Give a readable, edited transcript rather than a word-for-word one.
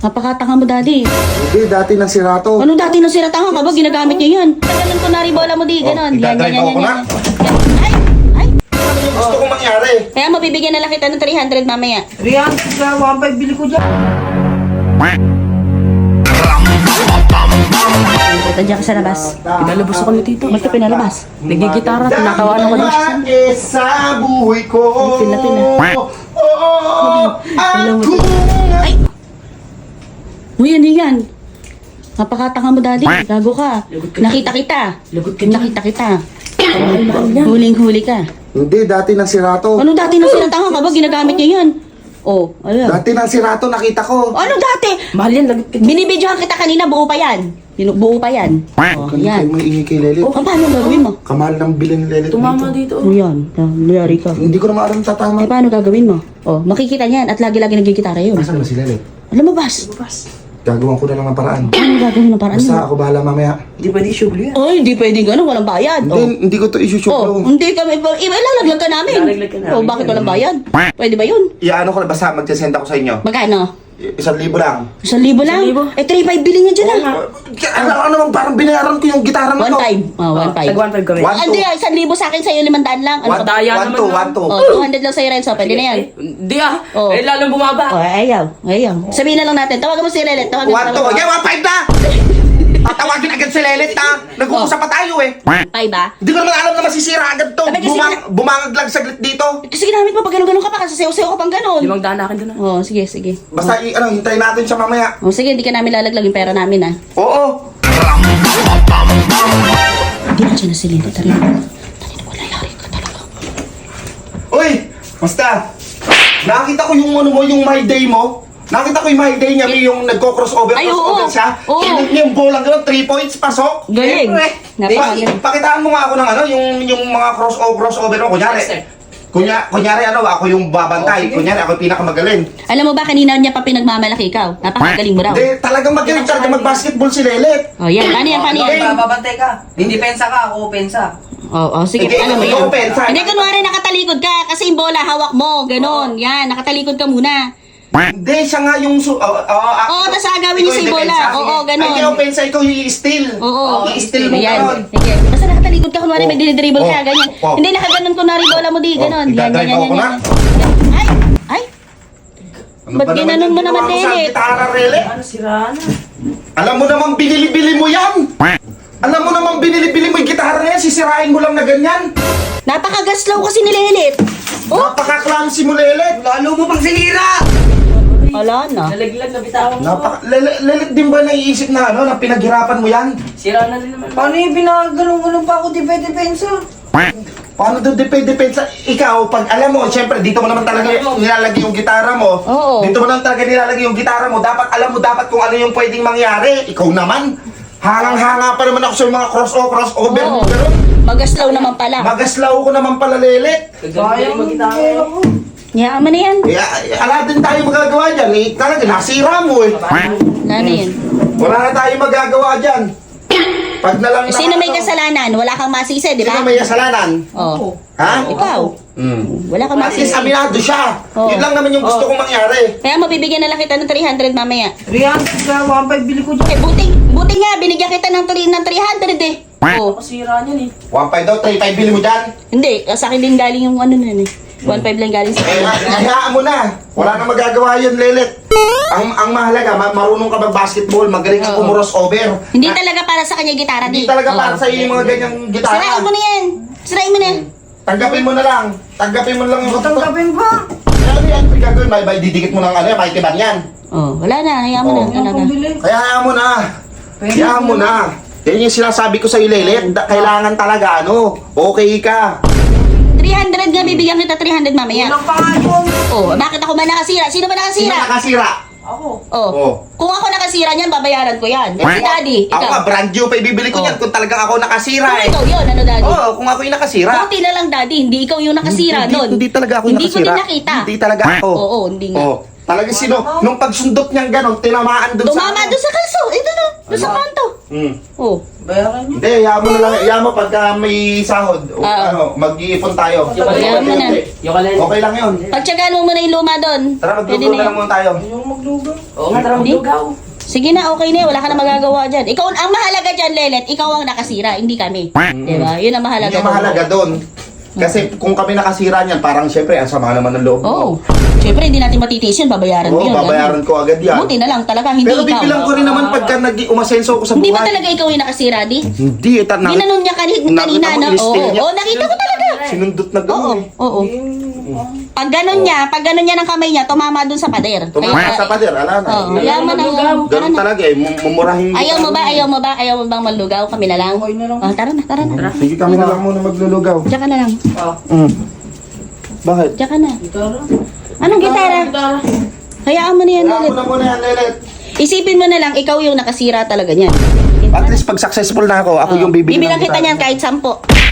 Napakatanga mo, daddy. Hindi, dati nang sira to. Ano dati nung siratanga ka ba? Ginagamit niyo yan. Ganun kunwari bola mo di, ganun. Idadrive ako na. Ay! Ay! Ano yung gusto kong mangyari? Kaya mabibigyan na lang kita ng 300 mamaya. 300 sa 1.5 bili ko dyan. Punta dyan ka sa labas. Pinalabas ako ni Tito. Ba't ka pinalabas? Nagigitara, tinatawanan ko daw siya. Dati sa buhay ko. Pina. Ako. Ay! Uy, ano yan? Napakatanga mo, daddy. Gago ka. Nakita kita. Lagot ka niya. Nakita kita. Huling-huli ka. Hindi, dati nang sira to. Ano dati nung siratanga ka ba? Ginagamit niyo yan. Oh, ano? Dati nang sira to, nakita ko. Ano dati? Mahal yan, lagot ka niya. Binibidyohan kita kanina, buo pa yan. Buo pa yan. Oh, Kanina yan. kayo maingay kay Lelit. Oh, paano gagawin mo? Kamahal ng bilhin ni Lelit Tumama dito. dito. Ano yan? Nangyari ka. Hindi ko naman alam tatama. Eh, paano gagawin mo? Oh, makikita niyan at lagi-lagi nagigitara yun. Nasaan ba si Lelit? Alam mo, Bas? Gagawan ko na lang ng paraan. Paano gagawin ng paraan Basta mo? ako bahala mamaya. Hindi pwede i-shuble yan. Ay, hindi pwedeng gano'n, walang bayad. Oh. Hindi ko to Oh, isusyuklo. hindi kami, ilalaglag ka namin. Ilalaglag ka namin. Oh, bakit walang bayad? Pwede ba yun? Iano ko na, basta mag-send ako sa inyo. Magkano? 1,000 lang. 1,000 lang? 1,000? Eh, 3,500 bilhin niya dyan ah. Ano bang parang binayaran ko yung gitara mo One to? time. Oh, 1,500. Tag 1.5 kami. One. Hindi, 1,000 sa akin, sa'yo 500 lang. Ano ka ba? Daya One, naman two, na. one, two. Oh, 200 lang sa'yo, Renzo. Pwede na yan. Hindi ah. Oh. Eh, lalong bumaba. Oh, ayaw. Sabihin na lang natin. Tawagan mo si Lelet. Tawagan mo. 1, 2. Okay, 1,500 na! Tatawagin agad si Lelit ha. Nag-uusap pa tayo eh. 5 ba? Hindi ko naman alam na masisira agad to. Sabi kasi Bumangag lang saglit dito. Kasi ginamit mo pag gano'n-gano'n ka pa. Kasi sayo-sayo ka pang gano'n. 5 daan akin doon ah. Oh, sige. Basta hintayin natin siya mamaya. Oh, sige, hindi ka namin lalaglag yung pera namin ah. Oo. Hindi na siya na si Lelet. Tari na. Wala yari ka talaga. Uy, basta. Nakita ko yung ano mo, yung my day mo. Nakita ko yung my day niya, yung nagko-crossover Ay, oo. crossover siya. Oo. Kinit niya yung bolang gano'n, 3 points, pasok. Galing. Siyempre. Napakagaling. Pakitaan mo nga ako ng ano, yung mga crossover mo. Yes, Kunyari ano, ako yung babantay. Kunyari, ako yung pinakamagaling. Alam mo ba, kanina niya pa pinagmamalaki ikaw. Napakagaling mo raw. Hindi, talagang magaling talaga mag-basketball si Lelet. Oh, yan. Paano yan? Bababantay ka. Hindi pensa ka, ako pensa. Oh, sige. Hindi, Alam mo ikaw, yan. pensa. Hindi, kunwari nakatalikod ka. Kasi yung bola, hawak mo. Ganon. Yan, nakatalikod ka muna. Hindi, siya nga yung... Oo, tas agawin niyo si bola. Oo, ganon. Ay, ikaw pensa, ikaw i-steal. Oo. I-steal mo Yan. ganon. Sige. Basta nakatalikod ka, kunwari Oh. may dinidribble ka, Oh. ganyan. Oh. Hindi, nakaganon kunwari bola mo di, ganon. Yan, idadrive yan, ako yan, na. yan. Ay! Ay! Ano Ba't ba naman ginanon yung mo naman, ginawa ko sa Lelet? gitara, Rele? Ano, sira na. Alam mo namang binili-bili mo yan! Alam mo namang binili-bili mo yung gitara na yan, sisirain mo lang na ganyan! Napakagaslaw kasi ni Lelet. Oh! Napaka-clumsy mo, Lelet! Lalo mo pang sinira! Wala na. Nalaglag na bitawan mo. Lelet din ba naiisip na ano, na pinaghirapan mo yan? Sira na rin naman. Paano yung pinaganon-ganon pa ako depensa? Paano doon depende sa ikaw, pag alam mo, siyempre dito mo naman talaga nilalagay yung gitara mo. Oo. Dito mo naman talaga nilalagay yung gitara mo. Dapat alam mo dapat kung ano yung pwedeng mangyari. Ikaw naman. Hangang-hanga pa naman ako sa mga crossover mo. Oo. Pero Magaslaw naman pala. magaslaw ko naman pala, Lelet. Sayang mag-gitara ako. Yaman na yan. Ala din tayo magagawa dyan. Eh, talaga, nasira mo eh. Wala na yan. Wala na tayo magagawa dyan. Pag na lang Sino may kasalanan? Wala kang masisi, di ba? Sino may kasalanan? Oh. Ha? Ikaw. Wala kang At least masisi. aminado siya. Oo. Yun lang naman yung gusto kong mangyari. Kaya mabibigyan na lang kita ng 300 mamaya. 300 sa 1.5 bili ko dyan. Eh, buti nga, binigyan kita ng 300 eh. Oh. Sira niyan eh. 1.5 daw, 3.5 bili mo dyan. Hindi, sa akin din galing yung ano na eh. 1.5 lang galing sa Eh, akin. hayaan mo na. Wala nang magagawa yun, Lelet. Ang mahalaga, marunong ka mag-basketball, magaling ka Oo. kumuros over. Hindi talaga para sa kanya gitara Hindi di. talaga Oo. para sa iyo yung mga ganyang gitara. Sirain mo na yan. Sirain mo na. Tanggapin mo na lang. Tanggapin mo lang yung... Tanggapin pa. Ano yan? Gagawin, may didikit mo ng ano, may tiban yan. Oh, wala na. Hayaan mo na. Oo. Talaga. Kaya hayaan mo na. Hayaan mo na. Yan yung sinasabi ko sa iyo, Lelet. Kailangan talaga, ano, okay ka. 300 nga, bibigyan kita 300 mamaya. Walang pangayon. Oh, bakit ako ba nakasira? Sino ba Sino nakasira? nakasira? Ako. Oh. Oh. Kung ako nakasira niyan, babayaran ko yan. Eh, si Daddy, Ako nga, ikaw. brand new pa ibibili ko Oh. yan kung talagang ako nakasira Kung eh. ikaw yun, ano Daddy? Oo, kung ako yung nakasira. Buti na lang Daddy, hindi ikaw yung nakasira Hindi- nun. Hindi talaga ako yung Hindi ko nakasira. din nakita. Hindi talaga ako. Oo, hindi nga. Oh. Talagang sino, nung pagsundot niyang ganon, tinamaan dun sa... Tumama doon sa kalso. Ito no. Doon sa kanto. Oh. Bayaran niyo. Hindi, hayaan mo na lang. Hayaan mo pagka may sahod. O, mag-iipon tayo. Hayaan mo na. Okay lang yun. Pagtsagaan mo muna yung luma doon. Tara, Pwede maglugaw na na lang yan. muna tayo. Yung maglugaw. Oo nga, tara maglugaw. Sige na, okay na. Wala ka na magagawa dyan. Ikaw, ang mahalaga dyan, Lelet, ikaw ang nakasira, hindi kami. Diba? Yun ang mahalaga. Hindi ang mahalaga doon. Kasi kung kami nakasira niyan, parang syempre, ang sama naman ng loob mo. Oo. Siyempre, hindi natin matitiis yun. Babayaran mo Oo, yun. babayaran ko agad yan. Buti na lang talaga, hindi Pero ikaw. bibilang ko rin naman pagka umasenso ko sa buhay. Hindi ba talaga ikaw yung nakasira, di? Hindi, Ginanon niya kanina Nakita mo, na. ilistil Oo, niya. oo, nakita ko talaga. Sinundot na Oo, gano'n eh. oo. Pag ganon niya ng kamay niya, tumama dun sa pader. Tumama sa pader, ala na. Oo, yaman na. Tara Ganun na. talaga eh, mumurahin. Ayaw mo bang malugaw? Kami na lang. Okay na lang. Tara na. Sige, kami na lang muna maglulugaw. Diyan ka na lang. Bakit? Diyan ka na. Gitara. Anong gitara? Gitara. Hayaan mo na yan, Kailangan Lelet. mo na muna yan, Lelet. Isipin mo na lang, ikaw yung nakasira talaga niyan. At least pag successful na ako yung bibili Bibilang ng kita gitara. niyan kahit 10.